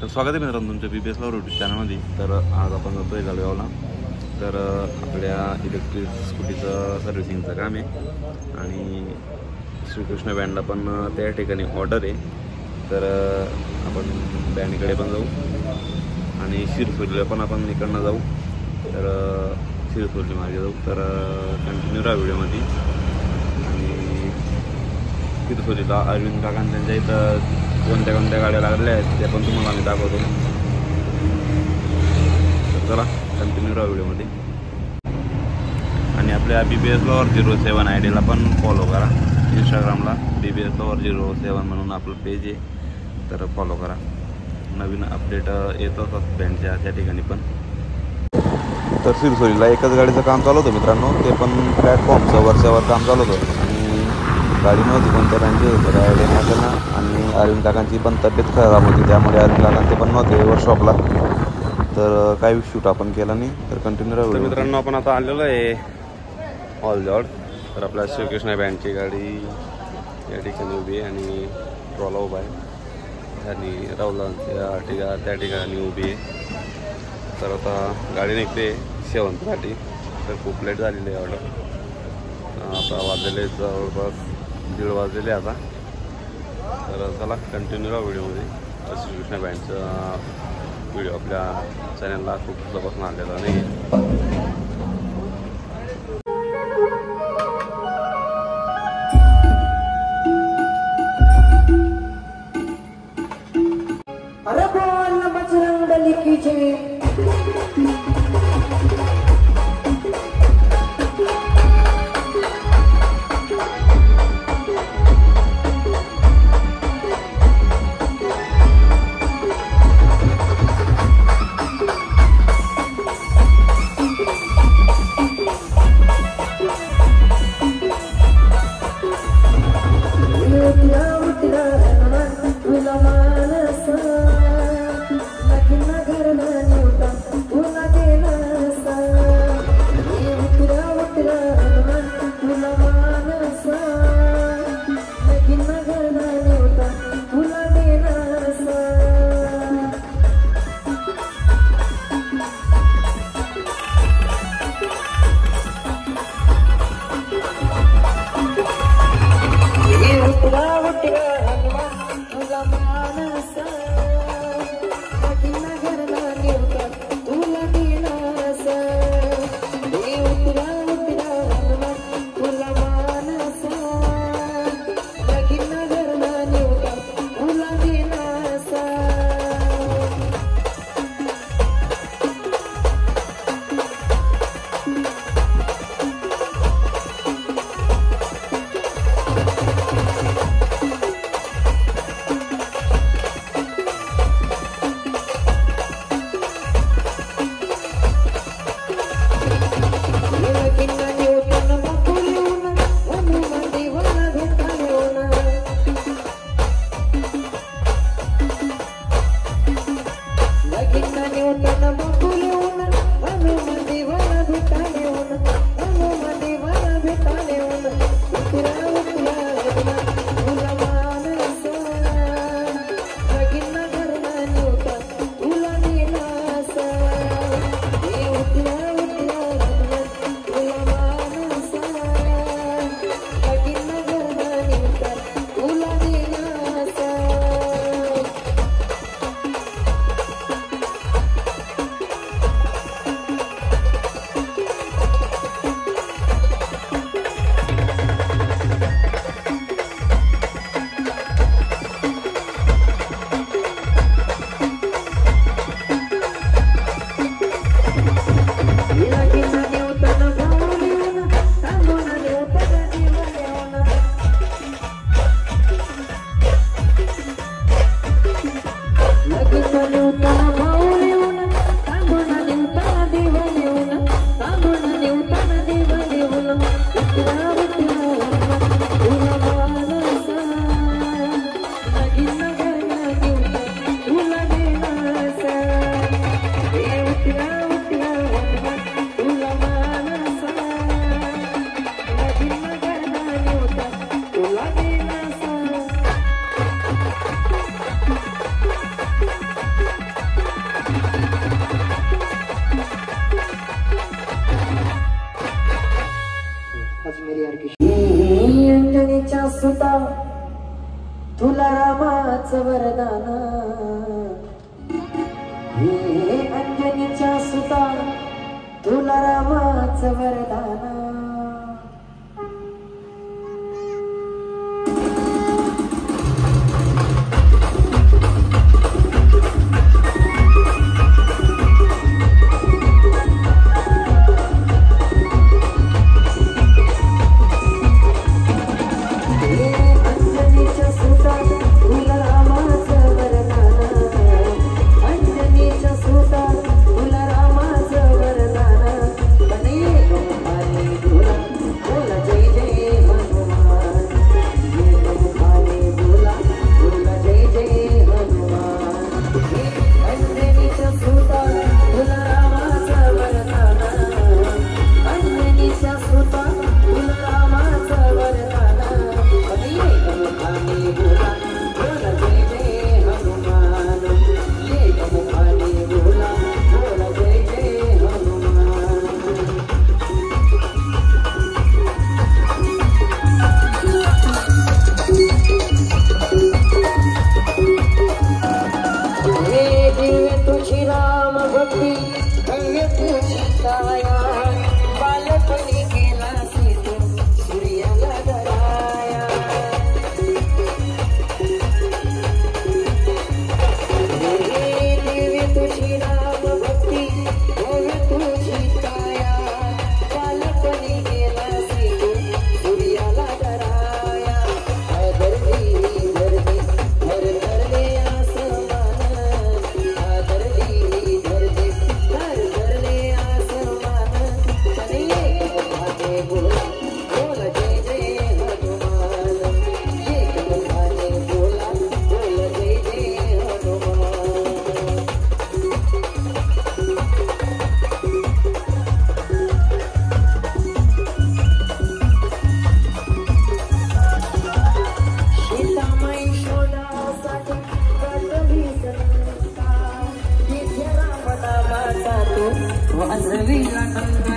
तर स्वागत आहे मित्रांनो तुमच्या BBS लवर यूट्यूब चॅनलमध्ये। तर आज आपण जातोय जळगावला। तर आपल्या इलेक्ट्रिक स्कूटीचं सर्व्हिसिंगचं काम आहे आणि श्रीकृष्ण बँडला पण त्या ठिकाणी ऑर्डर आहे। तर आपण बँडकडे पण जाऊ आणि शिरसोलीला पण आपण इकडनं जाऊ। तर शिरसोली मार्गे जाऊ। तर कंटिन्यू राहा व्हिडिओमध्ये। आणि शिरसोलीला अरविंद काकांनी त्यांच्या इथं कोणत्या कोणत्या गाड्या लागल्या आहेत ते पण तुम्हाला आम्ही दाखवतो। तर चला कंटिन्यू राहा व्हिडिओमध्ये। आणि आपल्या BBS लवर 07 आयडीला पण फॉलो करा। इंस्टाग्रामला BBS लवर 07 म्हणून आपलं पेज आहे, तर फॉलो करा। नवीन अपडेट येत असतात बँडच्या त्या ठिकाणी पण। तर शिरसोलीला एकच गाडीचं काम चालू होतं मित्रांनो, ते पण प्लॅटफॉर्मचं वरच्यावर काम चालू होतं आणि गाडी नव्हती कोणत्या बँडची होती तर आयडिया नाही आपल्याला। आणि अरविंद काकांची पण तब्येत खराब होती त्यामुळे अरविंद काकांचे पण नव्हते वर्कशॉपला, तर काही शूट आपण केला नाही। तर कंटिन्यू राहू। तर मित्रांनो आपण आता आलेलो आहे हॉलजवळ। तर आपल्या श्रीकृष्ण बँडची गाडी या ठिकाणी उभी आहे आणि ट्रॉला उभा आहे आणि राहुलांच्या त्या ठिकाणी उभी आहे। तर आता गाडी निघते शेवंतसाठी। तर खूप लेट झालेली आहे ऑर्डर। आता वाजलेले जवळपास 1:30 वाजलेले आता। तर चला कंटिन्यू राहा व्हिडिओमध्ये। श्रीकृष्ण बँडचा व्हिडिओ आपल्या चॅनलला खूप दिवसापासून आलेला नाही। अरे बोल बजरंग बली की जय। उतरा हनुमान तुला मानसा सुता तुला रामाचं वरदान हे अंजनीच्या सुता तुला रामाचं वरदान वाजविला